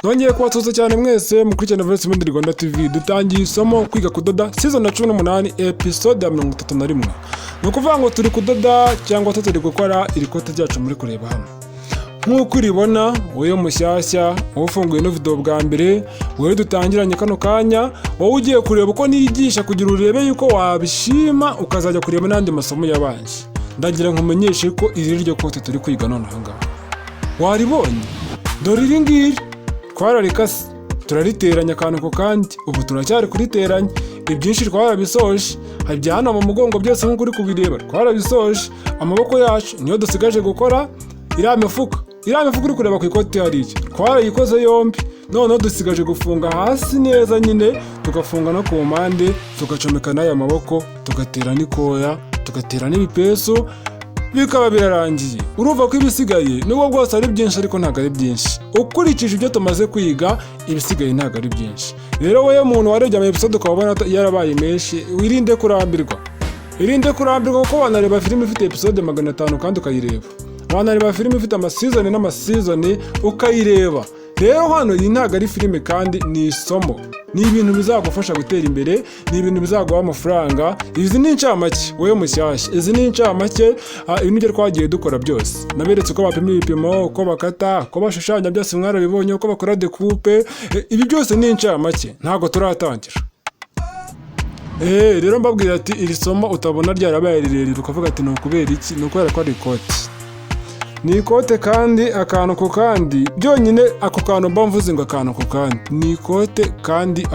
Nongeye kubatuza cyane mwese mukurikirana Voice Media Rwanda TV. Dutangiye isomo kwiga kudoda season 18 episode ya 31. Nukuvuga ngo turi kudoda cyangwa turi gukora iri kote ryacu muri kureba hano. Nkuko uribona wowe mushyashya ufunguye no video bwa mbere, wowe dutangiranye kano kanya, wowe ugiye kureba uko niyigisha kugira urebe yuko wabishima ukazajya kureba n'andi masomo yabanje. Ndagira nkumenyeshe ko iri ryo kote turi kwiga none hanga. Waribonye? Dore iri ngiri twararikase turariteranya akantu ko kandi ubu turacyari kuriteranya. Ibyinshi twarabisoje, habya hano mu mugongo byose nkuko uri kubireba twarabisoje. Amaboko yacu niyo dusigaje gukora iriya mifuka uri kureba ku ikote hariya twarayikoze yombi. None dusigaje gufunga hasi neza nyine, tugafunga no ku mpande, tugacomeka n'aya maboko, tugatera n'ikoya, tugatera n'ibipeso, bikaba birarangiye. Urumva ko ibisigaye nubwo bwose ari byinshi ariko ntabwo ari byinshi. Ukurikije ibyo tumaze kwiga ibisigaye ntabwo ari byinshi. Rero wowe muntu warebye ama episode ukabona yarabaye menshi, wirinde kurambirwa. Irinde kurambirwa kuko wanareba filime ifite episode 500 kandi ukayireba. Wanareba filime ifite amasizoni n'amasizoni ukayireba. Rero hano iyi ntabwo ari filime kandi ni isomo. Ni ibintu bizagufasha gutera imbere, ni ibintu bizaguha amafaranga. Izi ni incamake wowe mushyashya. Izi ni incamake ibintu byo twagiye dukora byose. Naberetse uko bapima ibipimo, uko bakata, uko bashushanya byose mwarabibonye, uko bakora decoupe. Ibi byose ni incamake, ntago turatangira. Rero mbabwira ati iri somo utabona ryarabaye rirerire ukavuga ati no kubera iki? No kubera ko ari ikote. Ni ikote kandi akantu ko kandi byonyine ako kantu mvuze ngo akantu ko kandi ni ikote kandi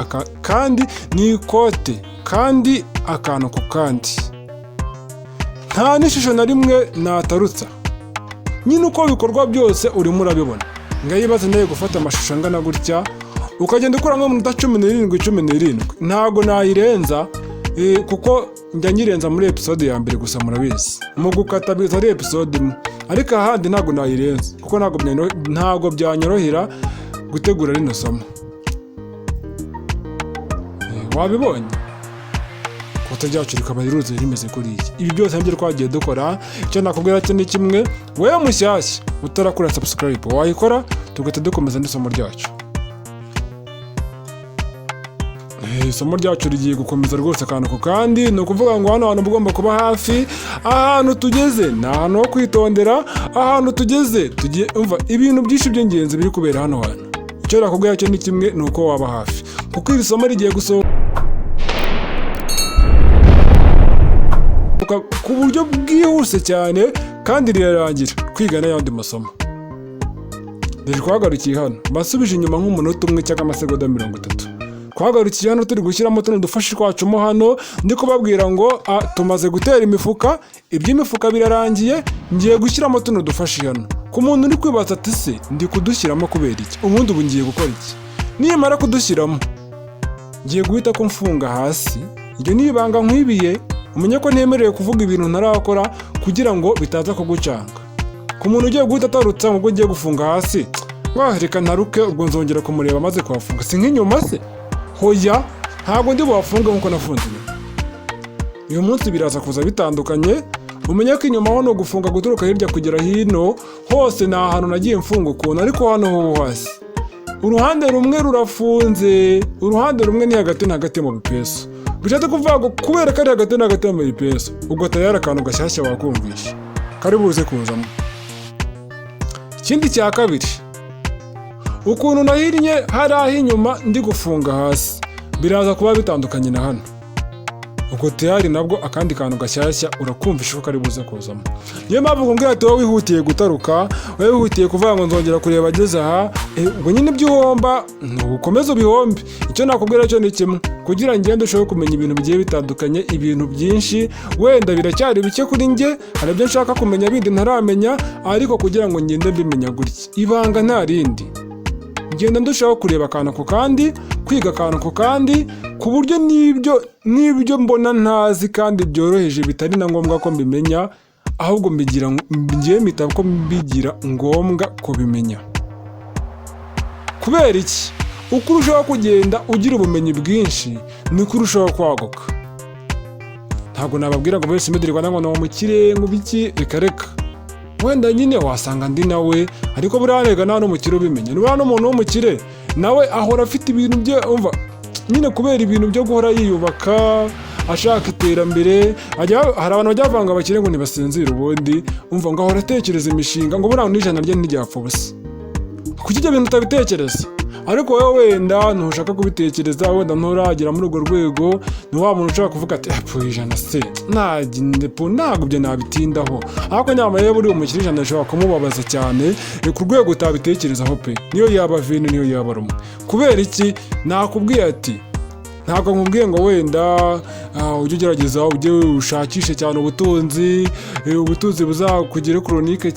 ni ikote kandi akantu ko kandi nta n'ishusho na rimwe natarutsa. Nyine uko bikorwa byose urimo urabibona. Ngayibaze naye gufata amashusho angana gutya ukagenda ukora nko mu minota 17 ntago nayirenza kuko njya nyirenza muri episode ya mbere gusa murabizi. Mu gukata bizari episode imwe. Ariko ahandi ntago nayirenza kuko ntago byanyorohera gutegura rino somo. Wabibonye? Kote ryacu rikaba riruze rimeze kuri iki. Ibi byose nibyo twagiye dukora. Icyo nakubwira cyo ni kimwe, wowe mushyashya utarakora subscribe wayikora tugahita dukomeza n'isomo ryacu. Isomo ryacu rigiye gukomeza rwose akantu ko kandi no kuvuga ngo hano ugomba kuba hafi. Ahantu tugeze ni ahantu ho kwitondera. Ahantu tugeze tugiye umva ibintu byinshi by'ingenzi biri kubera hano hantu. Icyo nakubwira cyo ni kimwe nuko waba hafi kuko iri somo rigiye gusohoka ku buryo bwihuse cyane kandi rirarangira kwiga n'ayandi masomo. Rero twagarukiye hano basubije inyuma nk'umunota umwe cyangwa amasegonda 30. Twagarukiye hano turi gushyiramo tuno dufashi twacu mo hano, ndi kubabwira ngo tumaze gutera imifuka, iby'imifuka birarangiye, ngiye gushyiramo tuno dufashi hano. Ku muntu uri kwibaza ati se ndi kudushyiramo kubera iki? Ubundi ubu ngiye gukora iki? Nimara kudushyiramo ngiye guhita ko mfunga hasi. Ibyo nibanga nkwibiye umenye ko nemerewe kuvuga ibintu ntarakora kugira ngo bitaza kugucanga. Ku muntu ugiye guhita atarutsa ngo ngiye gufunga hasi, reka ntaruke ubwo nzongera kumureba maze kuhafunga. Si nk'inyuma se? Hoya, ntabwo ndi buhafunge nkuko nafunze. Uyu munsi biraza kuza bitandukanye. Umenye ko inyuma hano gufunga guturuka hirya kugera hino hose na ahantu nagiye mfunga ukuntu, ariko hano ho hasi uruhande rumwe rurafunze, uruhande rumwe ni hagati mu bipeso. Bishatse kuvuga ngo kubera ko ari hagati mu bipeso ubwo tayari akantu gashyashya wakumvisha kari buze kuzamo. Ikindi cya kabiri, ukuntu nahirinye hari aho inyuma ndi gufunga hasi biraza kuba bitandukanye na hano. Uko tayari nabwo akandi kantu gashyashya urakumvisha ko kari buze kuzamo. Niyo mpamvu kumbwira ati wowe wihutiye gutaruka, wowe wihutiye kuvuga ngo nzongera kureba ageze aha, ubwo nyine by'uhomba ntukomeze ubihombe. Icyo nakubwira cyo ni kimwe, kugira ngo ngende ushobore kumenya ibintu bigiye bitandukanye, ibintu byinshi wenda biracyari bike kuri njye, hari ibyo nshaka kumenya bindi ntaramenya, ariko kugira ngo ngende mbimenya gutya ibanga nta rindi. Ngenda ndushaho kureba akantu ko kandi, kwiga akantu ko kandi, ku buryo n'ibyo mbona ntazi kandi byoroheje bitari na ngombwa ko mbimenya, ahubwo ngiye mpita ko mbigira ngombwa kubimenya. Kubera iki? Uko urushaho kugenda ugira ubumenyi bwinshi niko urushaho kwaguka. Ntabwo nababwira ngo Voice Media Rwanda ngo ni umukire ngo biki, reka wenda nyine wasanga ndi nawe, ariko buriya rega nta n'umukire ubimenye. Niba n'umuntu w'umukire nawe ahora afite ibintu bye, umva nyine kubera ibintu byo guhora yiyubaka ashaka iterambere. Hari abantu bajya bavanga abakire ngo ntibasinzire, ubundi umva ngo ahora atekereza imishinga ngo buriya n'ijana rye ntiryapfa ubusa. Kuki ibyo bintu utabitekereza? Ariko wowe wenda ntushaka kubitekereza, wenda nturagera muri urwo rwego, ni wa muntu ushaka kuvuga ati ijana se ntabwo byo nabitindaho. Ariko nyamara iyo buri umukire ijana ashobora kumubabaza cyane ku rwego utabitekerezaho pe, niyo yaba vino niyo yaba rumwe. Kubera iki? Nakubwiye ati ntabwo nkubwiye ngo wenda ujye ugerageza ujye ushakishe cyane ubutunzi buzakugire koronike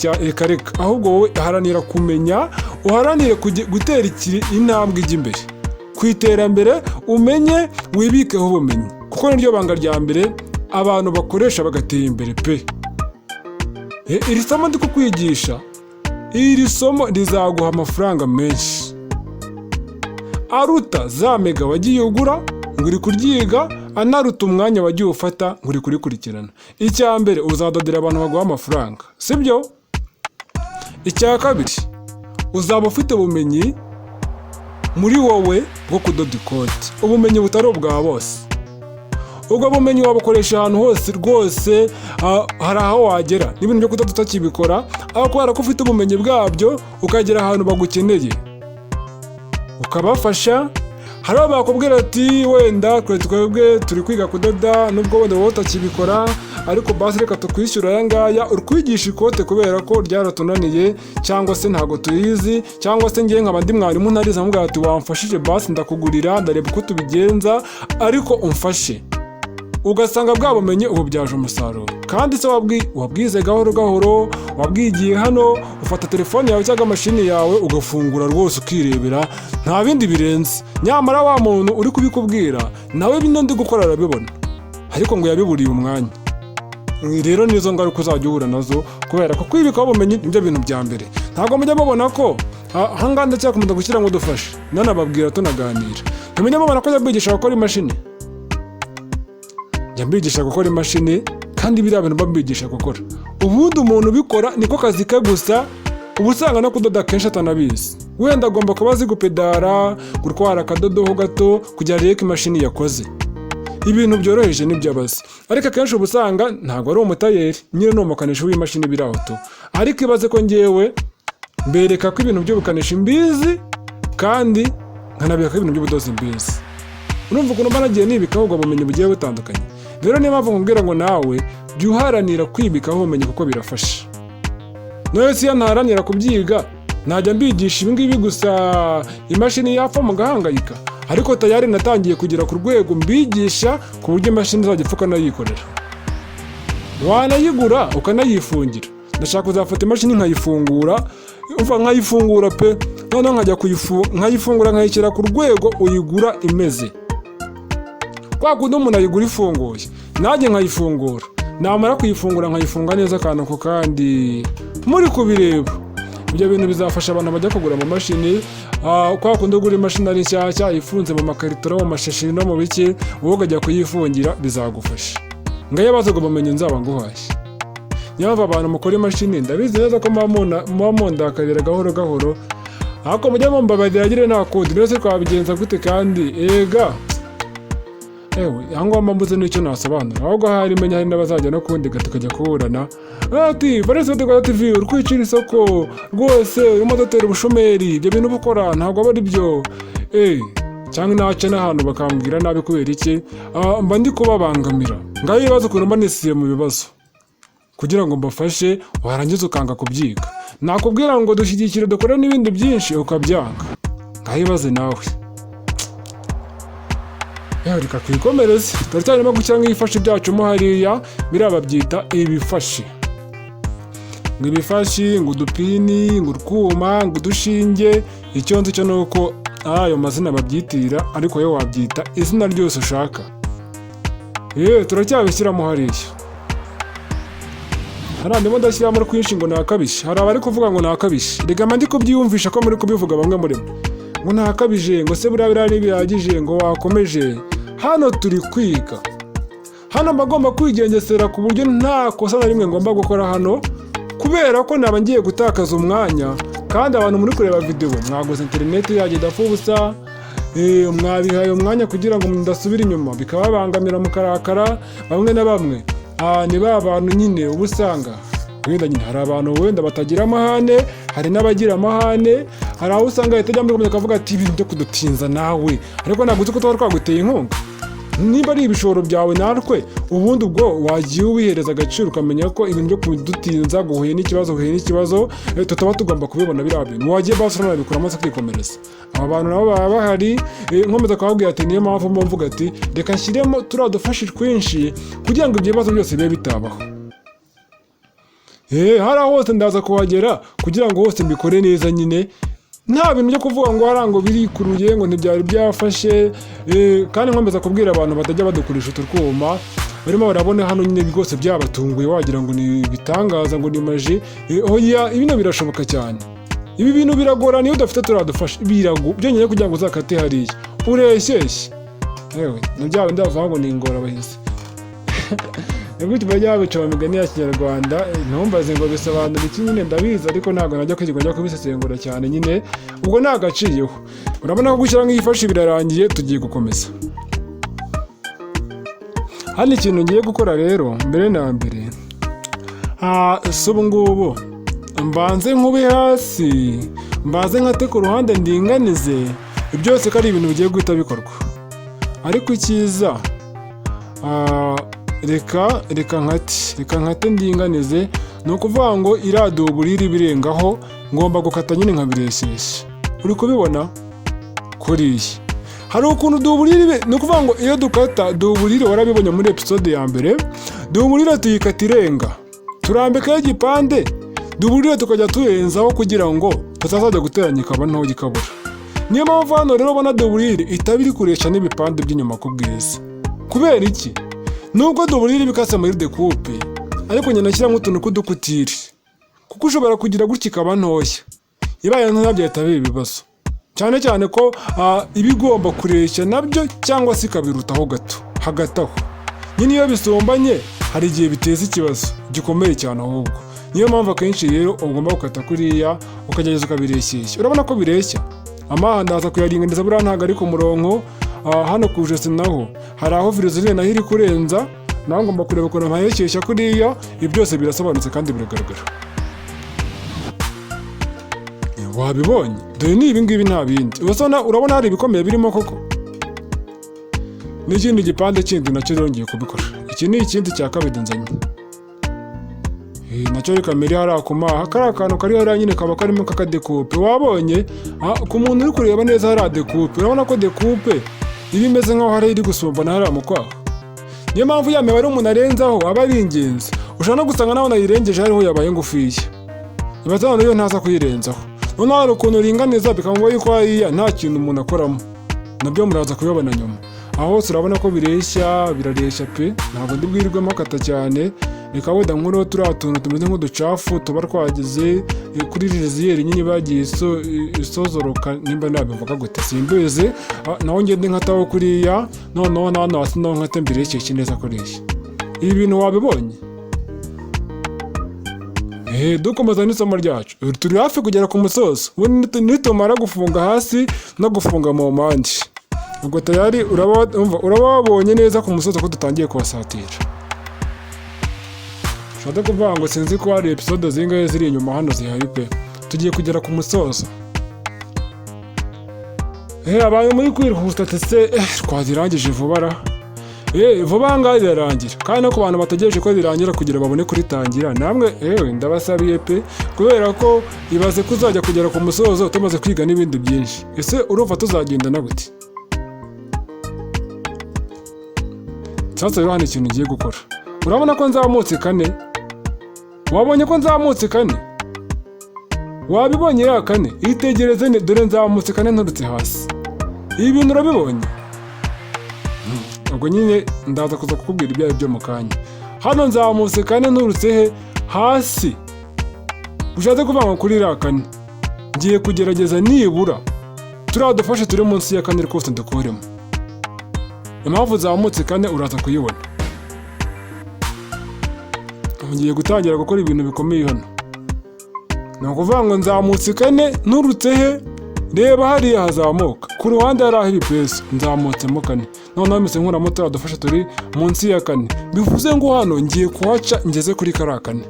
reka, ahubwo wowe haranira kumenya, uharanire gutera intambwe ijya imbere ku iterambere, umenye wibikeho ubumenyi, kuko niryo banga rya mbere abantu bakoresha bagatera imbere pe. Iri somo ndi kukwigisha, iri somo rizaguha amafaranga menshi aruta za mega wagiye ugura ngo uri kuryiga, anaruta umwanya wagiye ufata ngo uri kurikurikirana. Icya mbere uzadodera abantu baguha amafaranga, sibyo? Icya kabiri uzaba ufite ubumenyi muri wowe bwo kudoda ikote, ubumenyi butari ubwa bose. Ubwo bumenyi wabukoresha ahantu hose rwose, hari aho wagera n'ibintu byo kudoda utakibikora, aho kubera ko ufite ubumenyi bwabyo ukagera ahantu bagukeneye ukabafasha. Hari abo bakubwira ati wenda twebwe turi kwiga kudoda, nubwo wenda wowe utakibikora, ariko basi reka tukwishyura aya ngaya uri kwigisha ikote kubera ko ryaratunaniye, cyangwa se ntabwo tuyizi, cyangwa se ngiye nkaba ndi mwarimu ntarize, amubwira ati wamfashije basi ndakugurira, ndareba uko tubigenza ariko umfashe. Ugasanga bwa bumenyi ububyaje umusaruro, kandi se wabwize gahoro gahoro, wabwigiye hano, ufata telefone yawe cyangwa mashini yawe ugafungura rwose ukirebera, nta bindi birenze. Nyamara wa muntu uri kubikubwira nawe bino ndi gukora arabibona, ariko ngo yabiburiye umwanya. Rero nizo ngaruka uzajya uhura nazo, kubera ko kwibikaho ubumenyi nibyo bintu bya mbere. Ntabwo mujya mubona ko ahangaha ndacyakomeza gushyira ngo dufashe, nanababwira tunaganira, ntimujya mubona ko yabigisha gukora imashini, mbigisha gukora imashini, kandi biriya bintu babigisha gukora. Ubundi umuntu ubikora niko kazi ke gusa, uba usanga no kudoda kenshi atanabizi. Wenda agomba kuba azi gupedara, gutwara akadodo gato kugira arebe ko imashini yakoze. Ibintu byoroheje nibyo abazi, ariko akenshi uba usanga ntabwo ari umutayeri, nyine ni umukanishi w'imashini biraho tu. Ariko ibaze ko ngewe mbereka ko ibintu by'ubukanishi mbizi, kandi nkanabereka ko ibintu by'ubudozi mbizi. Urumva ukuntu mba nagiye nibikaho ubwo bumenyi bugiye butandukanye. Rero niyo mpamvu nkubwira ngo nawe jya uharanira kwibikaho ubumenyi kuko birafasha. Nawe si iyo ntaharanira kubyiga najya mbigisha ibingibi gusa imashini yapfa mugahangayika, ariko tayari natangiye kugera ku rwego mbigisha ku buryo imashini izajya ipfa ukanayikorera, wanayigura ukanayifungira. Ndashaka kuzafata imashini nkayifungura pe, noneho nkajya nkayifungura nkayishyira ku rwego uyigura imeze. Kwa kundi umuntu ayigura ifunguye, nanjye nkayifungura, namara kuyifungura nkayifunga neza akantu ko kandi muri kubireba. Ibyo bintu bizafasha abantu bajya kugura mu mashini, kwa kundi ugura imashini ari nshyashya ifunze mu makarito no mu mashashi no mu bike, wowe ukajya kuyifungira, bizagufasha. Ngayo bazo ubumenyi nzaba nguhashye. Nyamva abantu mukora imashini ndabizi neza ko muba mundakarira gahoro gahoro, ariko mujya mumbabarira agire nta kode, rero se twabigenza gute? Kandi ega ahangwa mbuze n'icyo nasobanura, ahubwo hari menya hari n'abazajya no kundi tukajya kuburana ati Valens Rwanda TV uri kwicira isoko rwose, urimo dutera ubushomeri, ibyo bintu bukora ntabwo aba ari byo. Cyangwa naca n'ahantu bakambwira nabi kubera iki, mba ndi kubabangamira. Ngaho ibibazo ukuntu mba nisiye mu bibazo kugira ngo mbafashe, warangiza ukanga kubyiga. Nakubwira ngo dushyigikire dukore n'ibindi byinshi ukabyanga. Ngaho ibibazo nawe reka twikomereze, turacyarimo gushyira nk'ibifashi byacu mo hariya, biriya babyita ibifashi. Ngo ibifashi, ngo udupini, ngo utwuma, ngo udushinge. Icyo nzi cyo ni uko ayo mazina babyitirira, ariko wowe wabyita izina ryose ushaka. Turacyabishyiramo hariya. Hari andi ndashyiramo rwinshi ngo nakabishe. Hari abari kuvuga ngo nakabishe, reka mba ndi kubyiyumvisha ko muri kubivuga bamwe muri mwe ngo ntakabije, ngo se buriya ntibihagije, ngo wakomeje. Hano turi kwiga, hano mba ngomba kwigengesera ku buryo nta kosa na rimwe ngomba gukora hano, ku kubera ko naba ngiye gutakaza umwanya kandi abantu muri kureba video mwaguze internet yaje dafu ubusa mwabihaye umwanya kugira ngo mudasubira inyuma bikababangamira mukarakara bamwe na bamwe ni ba bantu nyine ubusanga wenda nyine hari abantu wenda batagira amahane hari n'abagira amahane hari aho usanga yatajya muri komeza akavuga ati ibintu byo kudutinza nawe ariko ntabwo uzi ko tuba twaguteye inkunga niba ari ibishoro byawe natwe ubundi ubwo wagiye ubihereza agaciro ukamenya ko ibintu byo kudutinza guhuye n'ikibazo tutaba tugomba kubibona biriya bintu wagiye basi unabikura maze kwikomereza aba bantu nabo baba bahari nkomeza kubabwira ati niyo mpamvu mvuga ati reka nshyiremo turiya dufashi twinshi kugira ngo ibyo bibazo byose bibe bitabaho hari hose ndaza kuhagera kugira ngo hose mbikore neza nyine nta bintu byo kuvuga ngo harango birikuruye ngo ntibyari byafashe kandi nkomeza kubwira abantu batajya badukoresha utwuma barimo barabona hano nyine rwose byabatunguye wagira ngo ni bitangaza ngo ni maji oya ibino birashoboka cyane ibi bintu biragorana iyo udafite turadufasha byonyine kugira ngo uzakate hariya ureshyeshye yewe nabyawe ndavuga ngo ni ingorabahizi Nigute bajya babica mu migani ya Kinyarwanda ntumbaze ngo bisobanura iki nyine ndabizi ariko ntabwo najya kwiga njya kubisesengura cyane nyine ubwo nagaciyeho urabona ko gushyira nk'ifashe birarangiye tugiye gukomeza hano ikintu ngiye gukora rero mbere na mbere ubu ngubu mbanze nkube hasi mbanze nkate ku ruhande ndinganize byose ko ari ibintu bigiye guhita bikorwa ariko icyiza reka nkate ndinganize ni ukuvuga ngo iraduburira ibirengaho ngomba gukata nyine nkabireshyeshya uri kubibona kuriya hari ukuntu duburire ni ukuvuga ngo iyo dukata duburire warabibonye muri episode ya mbere duburire tuyikata irenga turambikaho igipande duburire tukajya turenzaho kugira ngo tutazajya guteranya ikaba nto ikabura niyo mpamvu hano rero ubona duburire itaba iri kuresha n'ibipande by'inyuma ku bwiza kubera iki nubwo duburire bikase muri decoupe ariko nyine nashyira nk'utuntu k'udukutiri kuko ushobora kugira gutya ikaba ntoya ibaye nto nabyo bitaba ibibazo cyane cyane ko ibigomba kureshya nabyo cyangwa se ikabirutaho gato hagati aho nyine iyo bisumbanye hari igihe biteza ikibazo gikomeye cyane ahubwo niyo mpamvu akenshi rero ugomba gukata kuriya ukagerageza ukabireshyeshya urabona ko bireshya amahanda aza kuyaringaniza buriya ntabwo ari ku murongo hano ku ijosi naho hari aho virozine naho iri kurenza naho ngomba kureba ukuntu mpareshyeshya kuriya ibi byose birasobanutse kandi biragaragara wabibonye dore ni ibingibi nta bindi urabona hari ibikomeye birimo koko n'ikindi gipande kindi nacyo rero ngiye kubikora iki ni ikindi cya kabiri nzanye nacyo reka mbere hari akumaha kariya kantu kari hariya nyine kaba karimo kakadekupe wabonye ku muntu uri kureba neza hariya dekupe urabona ko dekupe iba imeze nk'aho hari iri gusumbana hariya mu kwaha niyo mpamvu ya mibare umuntu arenzaho aba ari ingenzi ushobora no gusanga nawe nayirengeje hariho yabaye ngufiya ibaza hano iyo ntaza kuyirenzaho noneho hari ukuntu uringaniza bikavuga yuko hariya nta kintu umuntu akoramo nabyo muraza kubibona nyuma aho hose urabona ko birareshya pe ntabwo ndi bwirirwemo akata cyane reka wenda nkuriho turiya tuntu tumeze nk'uducafu tuba twageze kuri riziyeri nyine bagiye isozoroka nimba nabivuga gute simbizi naho ngende nkataho kuriya noneho hano hasi naho nkate mbireshyeshye neza kuriya ibi bintu wabibonye dukomeza n'isomo ryacu turi hafi kugera ku musozo nitumara gufunga hasi no gufunga mu mpande ubwo tayari uraba wabonye neza ku musozo ko dutangiye kubasatira ushobora kuvuga ngo sinzi ko hari episode zingahe ziri inyuma hano zihari pe tugiye kugera ku musozo abantu muri kwihuta tese twazirangije vuba vuba ngaho zirarangira kandi no ku bantu bategereje ko zirangira kugira babone kuritangira namwe ndabasabiye pe kubera ko ibaze ko uzajya kugera ku musozo tumaze kwiga n'ibindi byinshi ese urumva tuzagendana gute sasa rero hano ikintu ugiye gukora urabona ko nzamutse kane wabonye ko nzamutse kane wabibonye ya kane itegereze dore nzamutse kane nturutse hasi ibi bintu urabibonye ubwo nyine ndaza kuza kukubwira ibyayo byo mu kanya hano nzamutse kane nturutse he hasi ushatse kuvuga ngo kuri iriya kane ngiye kugerageza nibura turiya dufashe turi munsi ya kane rwose dukuremo impamvu zamutse kane uraza kuyibona ngiye gutangira gukora ibintu bikomeye hano ni ukuvuga ngo nzamutse kane nturutse he, reba hariya hazamuka ku ruhande hari aho ibipesu, nzamutsemo kane, noneho mise nkuramo turiya dufashe turi munsi ya kane, bivuze ngo hano ngiye kuhaca ngeze kuri kariya kane.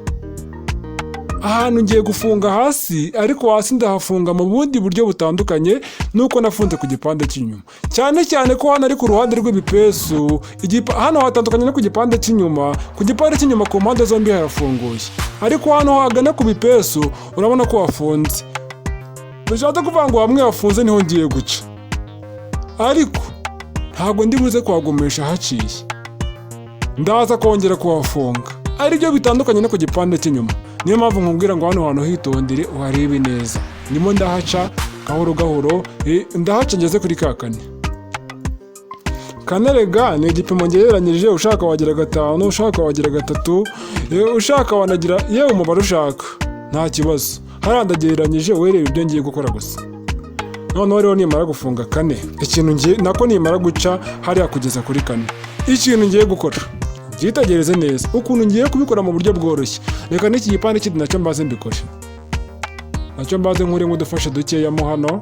Ahantu ngiye gufunga hasi, ariko hasi ndahafunga mu bundi buryo butandukanye nuko nafunze ku gipande cy'inyuma, cyane cyane ko hano ari ku ruhande rw'ibipesu. Hano hatandukanye no ku gipande cy'inyuma. Ku gipande cy'inyuma ku mpande zombi harafunguye, ariko hano hagana ku bipesu urabona ko hafunze. Bishatse kuvuga ngo hamwe hafunze niho ngiye guca, ariko ntabwo ndi buze kuhagumisha haciye, ndaza kongera kuhafunga, aribyo bitandukanye no ku gipande cy'inyuma. Niyo mpamvu nkubwira ngo hano hantu hitondere uharebe neza. Ndimo ndahaca gahoro gahoro, ndahaca ngeze kuri ka kane. Kane rega ni igipimo ngereranyije, ushaka wagira 5, ushaka wagira 3, ushaka wanagira yewe umubare ushaka, nta kibazo. Hariya ndagereranyije, werebe ibyo ngiye gukora gusa. Noneho rero nimara gufunga kane, ikintu ngiye nako nimara guca hariya kugeza kuri kane, ikintu ngiye gukora byitegereze neza ukuntu ngiye kubikora mu buryo bworoshye. Reka n'iki gipande kindi nacyo mbaze mbikore, nacyo mbaze nkure nk'udufashe dukeyamo hano.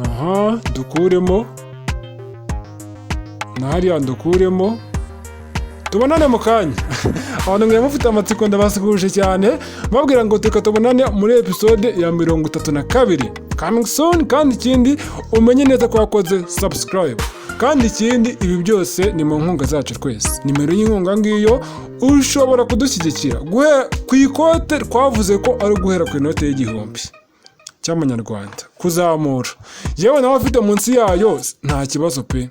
Aha, dukuremo na hariya dukuremo, tubonane mu kanya. Abantu mwe mufite amatsiko ndabasukuje cyane, babwira ngo teka tubonane muri episode ya 32 coming soon. Kandi ikindi umenye neza ko wakoze subscribe, kandi ikindi ibi byose ni mu nkunga zacu twese. Nimero y'inkunga ngiyo, ushobora kudushyigikira ku ikote twavuze ko ari guhera ku inote y'1000 cy'amanyarwanda kuzamura, yewe nawe afite munsi yayo nta kibazo pe,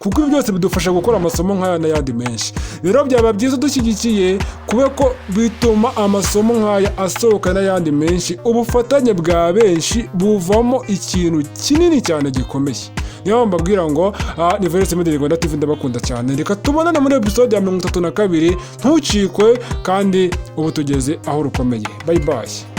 kuko ibi byose bidufasha gukora amasomo nk'aya n'ayandi menshi. Rero byaba byiza dushyigikiye, kubera ko bituma amasomo nk'aya asohoka n'ayandi menshi. Ubufatanye bwa benshi buvamo ikintu kinini cyane gikomeye. Niyo mbabwira ngo ni Rwanda TV, ndabakunda cyane. Reka tubonane muri episode ya 32, ntucikwe, kandi ubu tugeze aho rukomeye. Bye bye.